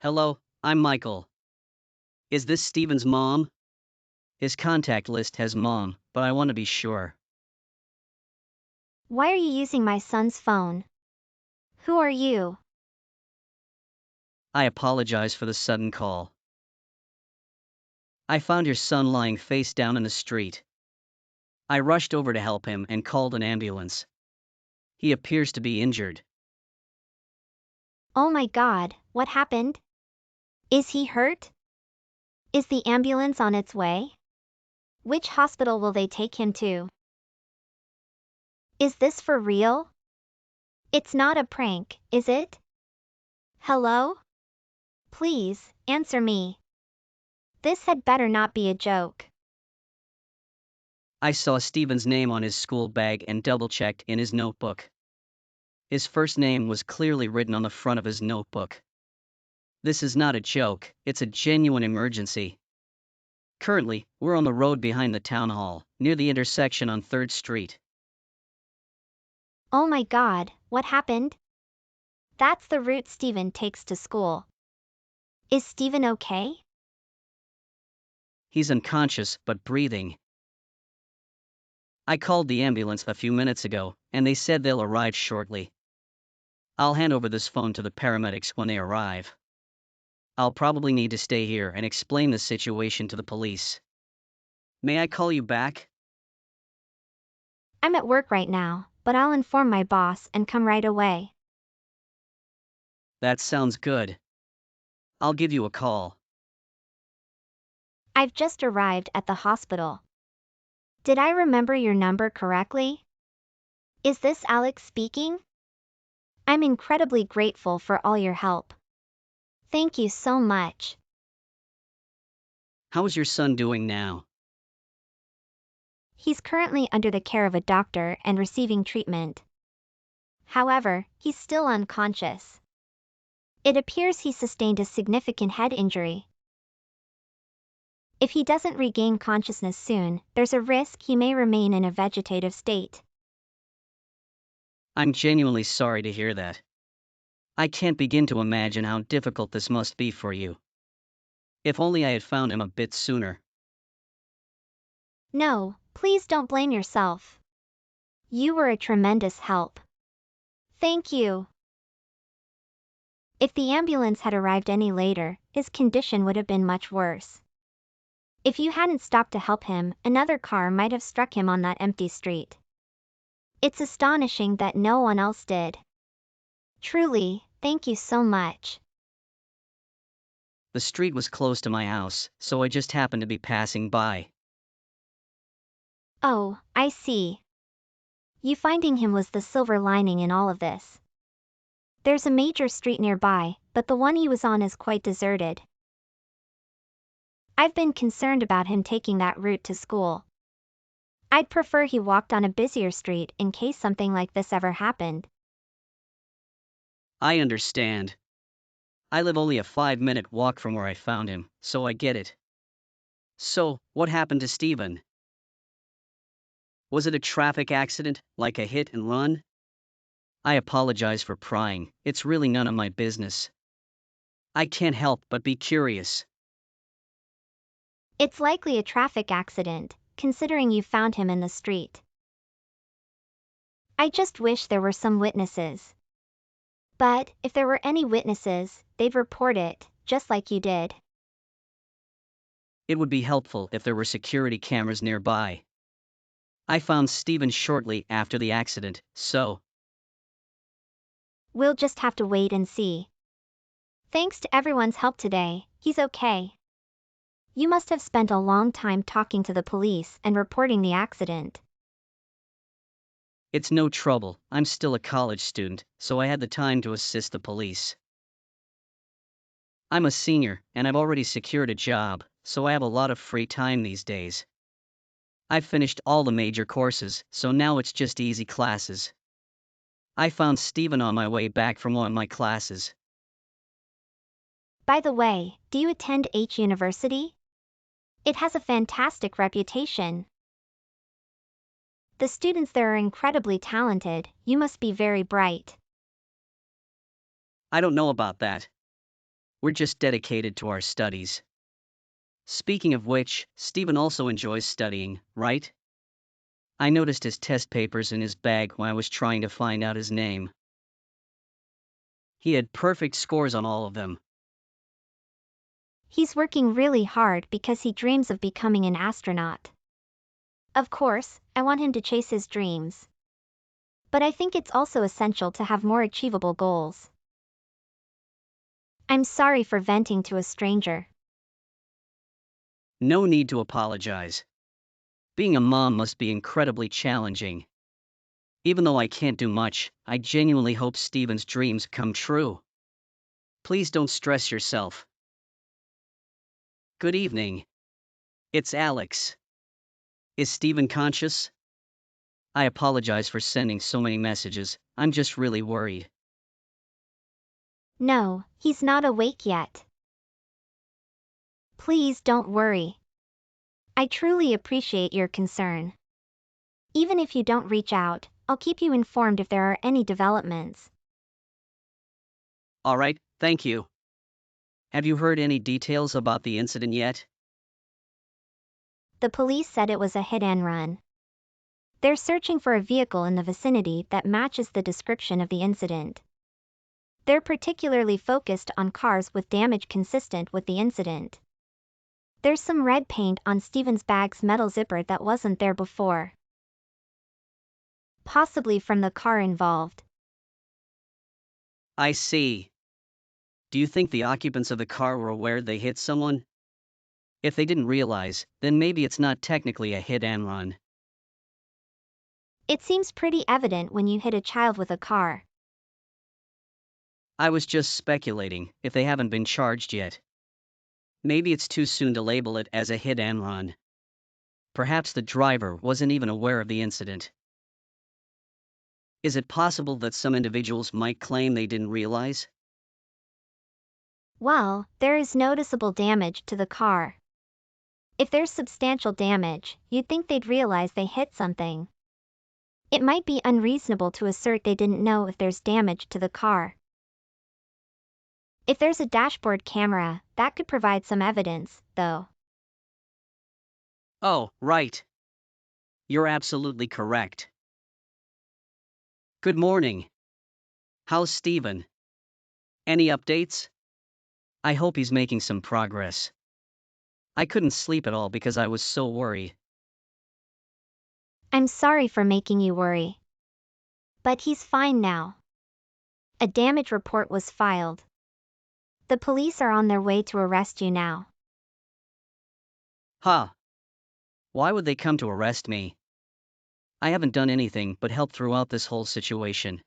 Hello, I'm Michael. Is this Steven's mom? His contact list has mom, but I want to be sure. Why are you using my son's phone? Who are you? I apologize for the sudden call. I found your son lying face down in the street. I rushed over to help him and called an ambulance. He appears to be injured. Oh my God, what happened? Is he hurt? Is the ambulance on its way? Which hospital will they take him to? Is this for real? It's not a prank, is it? Hello? Please, answer me. This had better not be a joke. I saw Steven's name on his school bag and double-checked in his notebook. His first name was clearly written on the front of his notebook. This is not a joke, it's a genuine emergency. Currently, we're on the road behind the town hall, near the intersection on 3rd Street. Oh my God, what happened? That's the route Steven takes to school. Is Steven okay? He's unconscious but breathing. I called the ambulance a few minutes ago, and they said they'll arrive shortly. I'll hand over this phone to the paramedics when they arrive. I'll probably need to stay here and explain the situation to the police. May I call you back? I'm at work right now, but I'll inform my boss and come right away. That sounds good. I'll give you a call. I've just arrived at the hospital. Did I remember your number correctly? Is this Alex speaking? I'm incredibly grateful for all your help. Thank you so much. How is your son doing now? He's currently under the care of a doctor and receiving treatment. However, he's still unconscious. It appears he sustained a significant head injury. If he doesn't regain consciousness soon, there's a risk he may remain in a vegetative state. I'm genuinely sorry to hear that. I can't begin to imagine how difficult this must be for you. If only I had found him a bit sooner. No, please don't blame yourself. You were a tremendous help. Thank you. If the ambulance had arrived any later, his condition would have been much worse. If you hadn't stopped to help him, another car might have struck him on that empty street. It's astonishing that no one else did. Truly, thank you so much. The street was close to my house, so I just happened to be passing by. Oh, I see. You finding him was the silver lining in all of this. There's a major street nearby, but the one he was on is quite deserted. I've been concerned about him taking that route to school. I'd prefer he walked on a busier street in case something like this ever happened. I understand. I live only a 5-minute walk from where I found him, so I get it. So, what happened to Steven? Was it a traffic accident, like a hit and run? I apologize for prying, it's really none of my business. I can't help but be curious. It's likely a traffic accident, considering you found him in the street. I just wish there were some witnesses. But, if there were any witnesses, they'd report it, just like you did. It would be helpful if there were security cameras nearby. I found Steven shortly after the accident, so We'll just have to wait and see. Thanks to everyone's help today, he's okay. You must have spent a long time talking to the police and reporting the accident. it's no trouble, I'm still a college student, so I had the time to assist the police. I'm a senior, and I've already secured a job, so I have a lot of free time these days. I've finished all the major courses, so now it's just easy classes. I found Steven on my way back from one of my classes. By the way, do you attend H University? It has a fantastic reputation. The students there are incredibly talented, you must be very bright. I don't know about that. We're just dedicated to our studies. Speaking of which, Stephen also enjoys studying, right? I noticed his test papers in his bag when I was trying to find out his name. He had perfect scores on all of them. He's working really hard because he dreams of becoming an astronaut. Of course, I want him to chase his dreams. But I think it's also essential to have more achievable goals. I'm sorry for venting to a stranger. No need to apologize. Being a mom must be incredibly challenging. Even though I can't do much, I genuinely hope Stephen's dreams come true. Please don't stress yourself. Good evening. It's Alex. Is Stephen conscious? I apologize for sending so many messages, I'm just really worried. No, he's not awake yet. Please don't worry. I truly appreciate your concern. Even if you don't reach out, I'll keep you informed if there are any developments. Alright, thank you. Have you heard any details about the incident yet? The police said it was a hit and run. They're searching for a vehicle in the vicinity that matches the description of the incident. They're particularly focused on cars with damage consistent with the incident. There's some red paint on Stephen's bag's metal zipper that wasn't there before. Possibly from the car involved. I see. Do you think the occupants of the car were aware they hit someone? If they didn't realize, then maybe it's not technically a hit and run. It seems pretty evident when you hit a child with a car. I was just speculating, if they haven't been charged yet. Maybe it's too soon to label it as a hit and run. Perhaps the driver wasn't even aware of the incident. Is it possible that some individuals might claim they didn't realize? Well, there is noticeable damage to the car. If there's substantial damage, you'd think they'd realize they hit something. It might be unreasonable to assert they didn't know if there's damage to the car. If there's a dashboard camera, that could provide some evidence, though. Oh, right. You're absolutely correct. Good morning. How's Stephen? Any updates? I hope he's making some progress. I couldn't sleep at all because I was so worried. I'm sorry for making you worry. But he's fine now. A damage report was filed. The police are on their way to arrest you now. Huh. Why would they come to arrest me? I haven't done anything but help throughout this whole situation.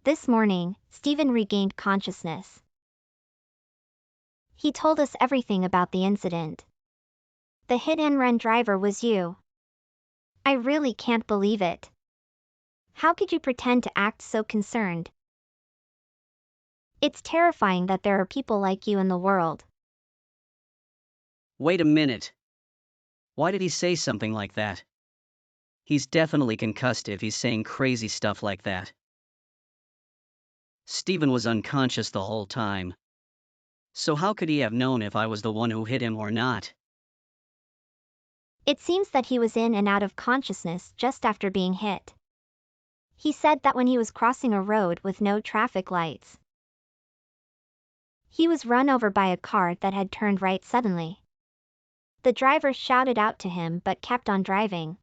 This morning, Stephen regained consciousness. He told us everything about the incident. The hit-and-run driver was you. I really can't believe it. How could you pretend to act so concerned? It's terrifying that there are people like you in the world. Wait a minute. Why did he say something like that? He's definitely concussed if he's saying crazy stuff like that. Stephen was unconscious the whole time. So how could he have known if I was the one who hit him or not? It seems that he was in and out of consciousness just after being hit. He said that when he was crossing a road with no traffic lights, he was run over by a car that had turned right suddenly. The driver shouted out to him but kept on driving.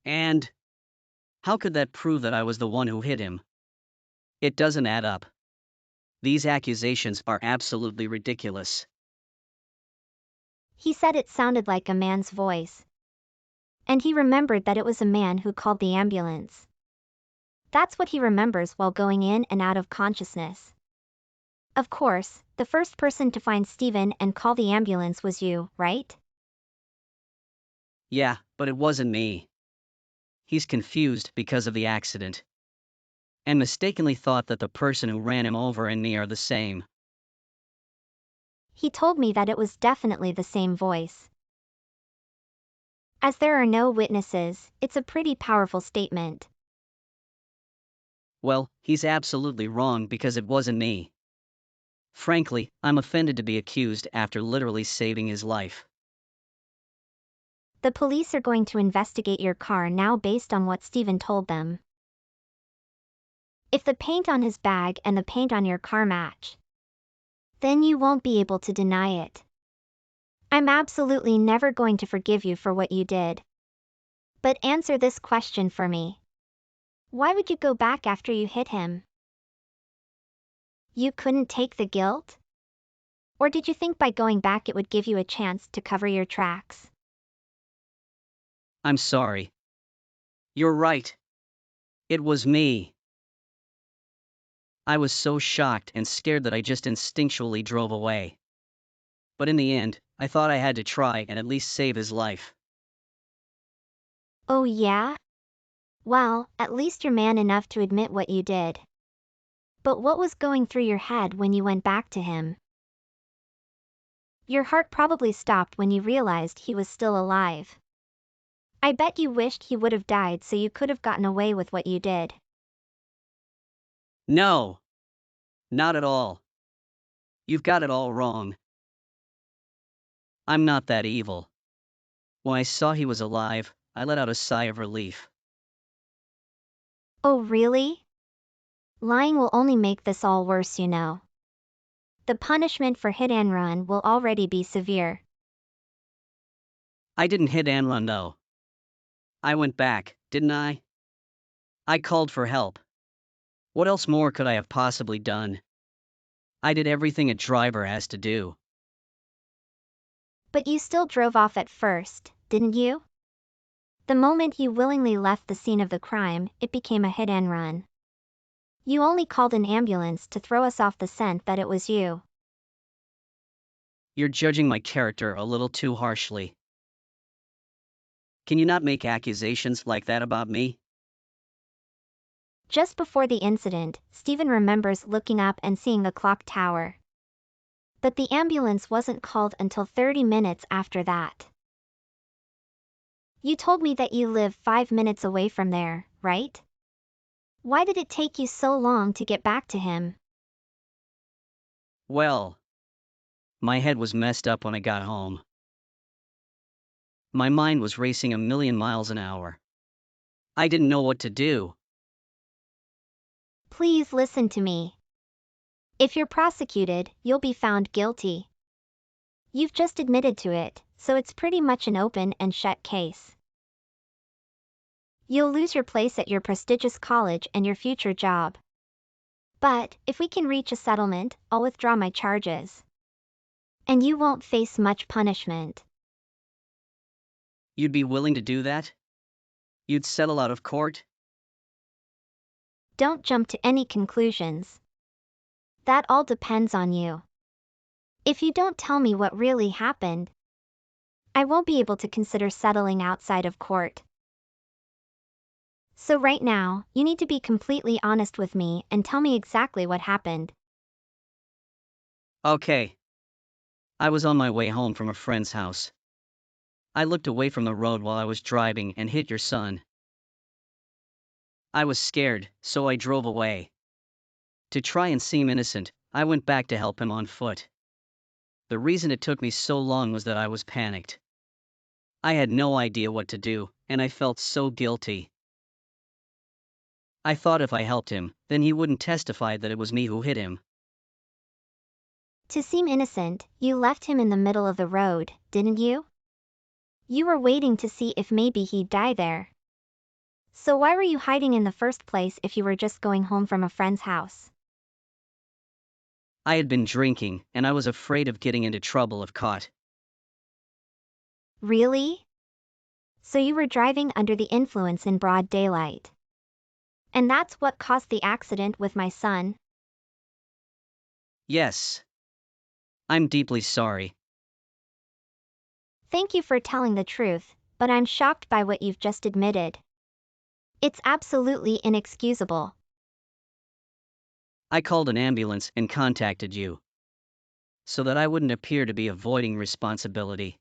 And how could that prove that I was the one who hit him? It doesn't add up. These accusations are absolutely ridiculous. He said it sounded like a man's voice. And he remembered that it was a man who called the ambulance. That's what he remembers while going in and out of consciousness. Of course, the first person to find Stephen and call the ambulance was you, right? Yeah, but it wasn't me. He's confused because of the accident. And mistakenly thought that the person who ran him over and me are the same. He told me that it was definitely the same voice. As there are no witnesses, it's a pretty powerful statement. Well, he's absolutely wrong because it wasn't me. Frankly, I'm offended to be accused after literally saving his life. The police are going to investigate your car now based on what Steven told them. If the paint on his bag and the paint on your car match, then you won't be able to deny it. I'm absolutely never going to forgive you for what you did. But answer this question for me. Why would you go back after you hit him? You couldn't take the guilt? Or did you think by going back it would give you a chance to cover your tracks? I'm sorry. You're right. It was me. I was so shocked and scared that I just instinctually drove away. But in the end, I thought I had to try and at least save his life. Oh yeah? Well, at least you're man enough to admit what you did. But what was going through your head when you went back to him? Your heart probably stopped when you realized he was still alive. I bet you wished he would have died so you could have gotten away with what you did. No, not at all. You've got it all wrong. I'm not that evil. When I saw he was alive, I let out a sigh of relief. Oh really? Lying will only make this all worse, you know. The punishment for hit and run will already be severe. I didn't hit and run though. I went back, didn't I? I called for help. What else more could I have possibly done? I did everything a driver has to do. But you still drove off at first, didn't you? The moment you willingly left the scene of the crime, it became a hit and run. You only called an ambulance to throw us off the scent that it was you. You're judging my character a little too harshly. Can you not make accusations like that about me? Just before the incident, Steven remembers looking up and seeing the clock tower. But the ambulance wasn't called until 30 minutes after that. You told me that you live 5 minutes away from there, right? Why did it take you so long to get back to him? Well, my head was messed up when I got home. My mind was racing a million miles an hour. I didn't know what to do. Please listen to me. If you're prosecuted, you'll be found guilty. You've just admitted to it, so it's pretty much an open and shut case. You'll lose your place at your prestigious college and your future job. But, if we can reach a settlement, I'll withdraw my charges. And you won't face much punishment. You'd be willing to do that? You'd settle out of court? Don't jump to any conclusions. That all depends on you. If you don't tell me what really happened, I won't be able to consider settling outside of court. So right now, you need to be completely honest with me and tell me exactly what happened. Okay. I was on my way home from a friend's house. I looked away from the road while I was driving and hit your son. I was scared, so I drove away. To try and seem innocent, I went back to help him on foot. The reason it took me so long was that I was panicked. I had no idea what to do, and I felt so guilty. I thought if I helped him, then he wouldn't testify that it was me who hit him. To seem innocent, you left him in the middle of the road, didn't you? You were waiting to see if maybe he'd die there. So why were you hiding in the first place if you were just going home from a friend's house? I had been drinking, and I was afraid of getting into trouble if caught. Really? So you were driving under the influence in broad daylight. And that's what caused the accident with my son? Yes. I'm deeply sorry. Thank you for telling the truth, but I'm shocked by what you've just admitted. It's absolutely inexcusable. I called an ambulance and contacted you, so that I wouldn't appear to be avoiding responsibility.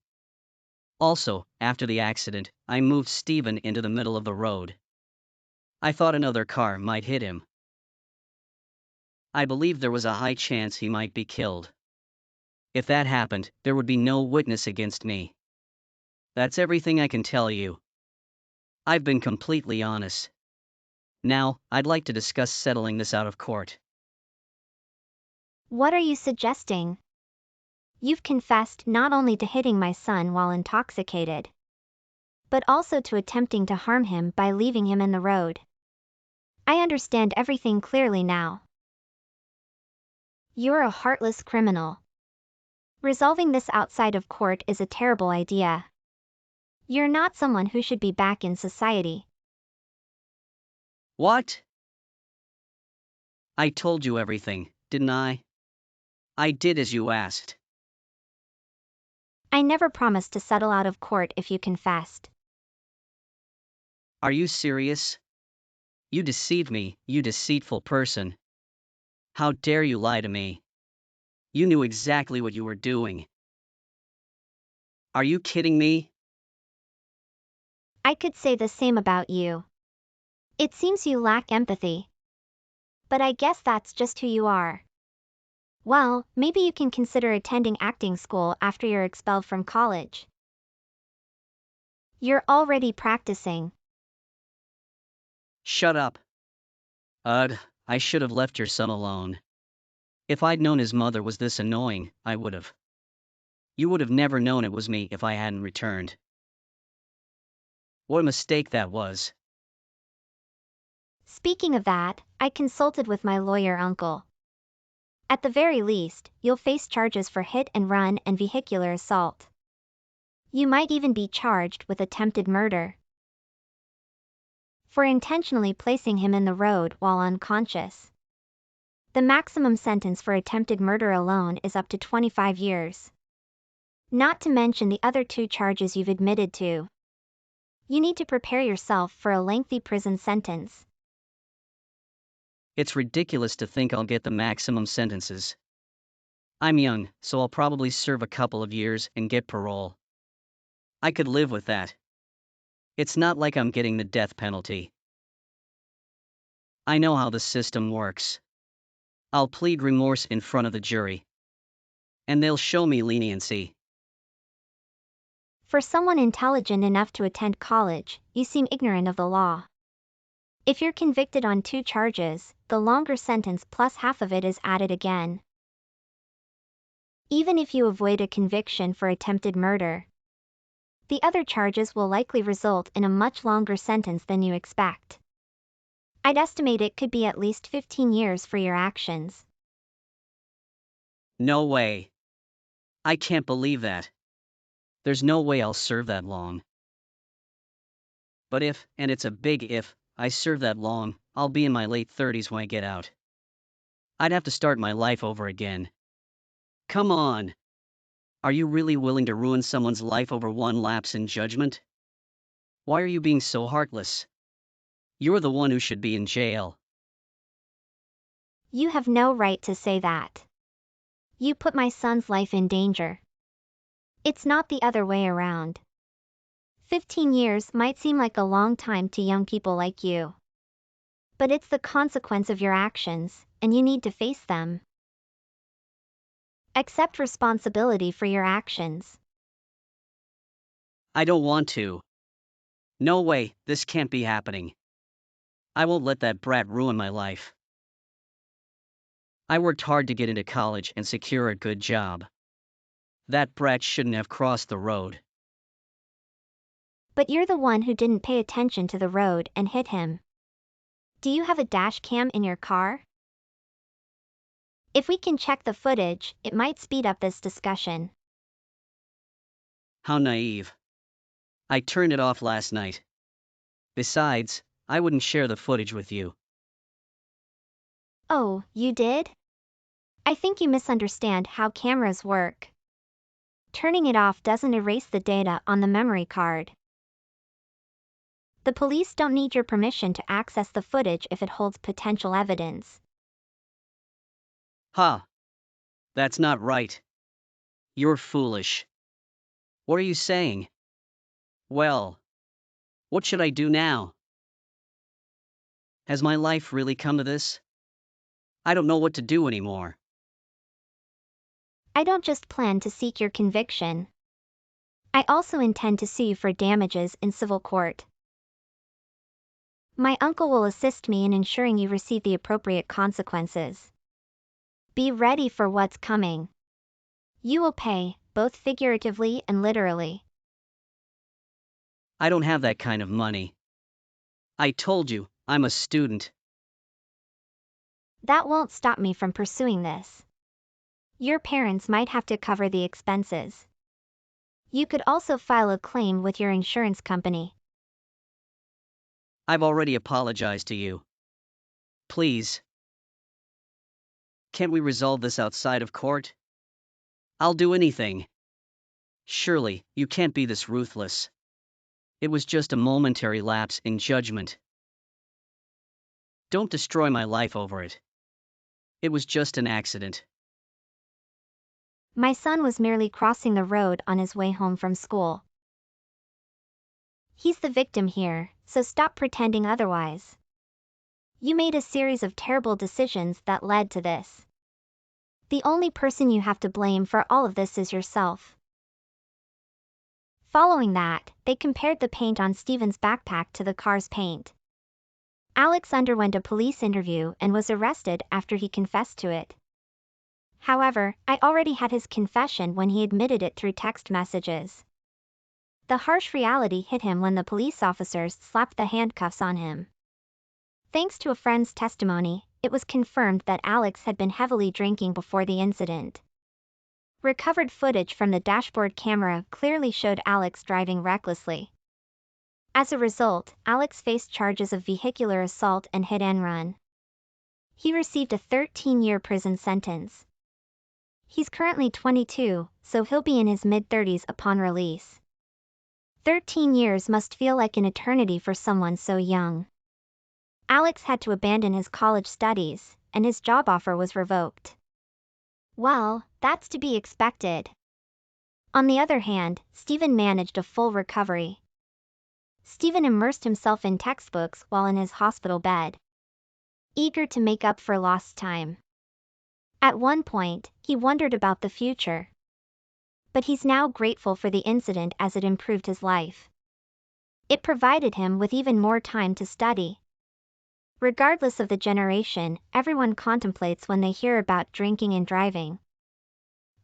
Also, after the accident, I moved Stephen into the middle of the road. I thought another car might hit him. I believe there was a high chance he might be killed. If that happened, there would be no witness against me. That's everything I can tell you. I've been completely honest. Now, I'd like to discuss settling this out of court. What are you suggesting? You've confessed not only to hitting my son while intoxicated, but also to attempting to harm him by leaving him in the road. I understand everything clearly now. You're a heartless criminal. Resolving this outside of court is a terrible idea. You're not someone who should be back in society. What? I told you everything, didn't I? I did as you asked. I never promised to settle out of court if you confessed. Are you serious? You deceived me, you deceitful person. How dare you lie to me? You knew exactly what you were doing. Are you kidding me? I could say the same about you. It seems you lack empathy. But I guess that's just who you are. Well, maybe you can consider attending acting school after you're expelled from college. You're already practicing. Shut up. Ugh, I should have left your son alone. If I'd known his mother was this annoying, I would have. You would have never known it was me if I hadn't returned. What a mistake that was. Speaking of that, I consulted with my lawyer uncle. At the very least, you'll face charges for hit and run and vehicular assault. You might even be charged with attempted murder. For intentionally placing him in the road while unconscious. The maximum sentence for attempted murder alone is up to 25 years. Not to mention the other 2 charges you've admitted to. You need to prepare yourself for a lengthy prison sentence. It's ridiculous to think I'll get the maximum sentences. I'm young, so I'll probably serve a couple of years and get parole. I could live with that. It's not like I'm getting the death penalty. I know how the system works. I'll plead remorse in front of the jury. And they'll show me leniency. For someone intelligent enough to attend college, you seem ignorant of the law. If you're convicted on 2 charges, the longer sentence plus half of it is added again. Even if you avoid a conviction for attempted murder, the other charges will likely result in a much longer sentence than you expect. I'd estimate it could be at least 15 years for your actions. No way. I can't believe that. There's no way I'll serve that long. But if, and it's a big if, I serve that long, I'll be in my late 30s when I get out. I'd have to start my life over again. Come on. Are you really willing to ruin someone's life over one lapse in judgment? Why are you being so heartless? You're the one who should be in jail. You have no right to say that. You put my son's life in danger. It's not the other way around. 15 years might seem like a long time to young people like you. But it's the consequence of your actions, and you need to face them. Accept responsibility for your actions. I don't want to. No way, this can't be happening. I won't let that brat ruin my life. I worked hard to get into college and secure a good job. That brat shouldn't have crossed the road. But you're the one who didn't pay attention to the road and hit him. Do you have a dash cam in your car? If we can check the footage, it might speed up this discussion. How naive. I turned it off last night. Besides, I wouldn't share the footage with you. Oh, you did? I think you misunderstand how cameras work. Turning it off doesn't erase the data on the memory card. The police don't need your permission to access the footage if it holds potential evidence. Ha! That's not right. You're foolish. What are you saying? Well, what should I do now? Has my life really come to this? I don't know what to do anymore. I don't just plan to seek your conviction. I also intend to sue you for damages in civil court. My uncle will assist me in ensuring you receive the appropriate consequences. Be ready for what's coming. You will pay, both figuratively and literally. I don't have that kind of money. I told you, I'm a student. That won't stop me from pursuing this. Your parents might have to cover the expenses. You could also file a claim with your insurance company. I've already apologized to you. Please. Can't we resolve this outside of court? I'll do anything. Surely, you can't be this ruthless. It was just a momentary lapse in judgment. Don't destroy my life over it. It was just an accident. My son was merely crossing the road on his way home from school. He's the victim here, so stop pretending otherwise. You made a series of terrible decisions that led to this. The only person you have to blame for all of this is yourself. Following that, they compared the paint on Steven's backpack to the car's paint. Alex underwent a police interview and was arrested after he confessed to it. However, I already had his confession when he admitted it through text messages. The harsh reality hit him when the police officers slapped the handcuffs on him. Thanks to a friend's testimony, it was confirmed that Alex had been heavily drinking before the incident. Recovered footage from the dashboard camera clearly showed Alex driving recklessly. As a result, Alex faced charges of vehicular assault and hit and run. He received a 13-year prison sentence. He's currently 22, so he'll be in his mid-30s upon release. 13 years must feel like an eternity for someone so young. Alex had to abandon his college studies, and his job offer was revoked. Well, that's to be expected. On the other hand, Steven managed a full recovery. Steven immersed himself in textbooks while in his hospital bed, eager to make up for lost time. At one point, he wondered about the future. But he's now grateful for the incident as it improved his life. It provided him with even more time to study. Regardless of the generation, everyone contemplates when they hear about drinking and driving.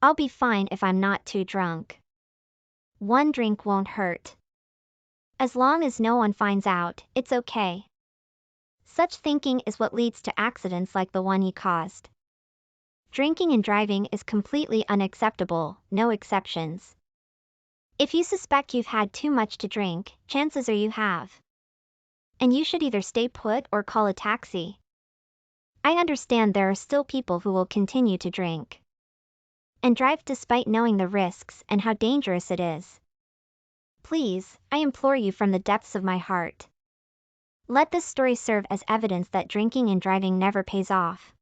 I'll be fine if I'm not too drunk. One drink won't hurt. As long as no one finds out, it's okay. Such thinking is what leads to accidents like the one he caused. Drinking and driving is completely unacceptable, no exceptions. If you suspect you've had too much to drink, chances are you have. And you should either stay put or call a taxi. I understand there are still people who will continue to drink and drive despite knowing the risks and how dangerous it is. Please, I implore you from the depths of my heart. Let this story serve as evidence that drinking and driving never pays off.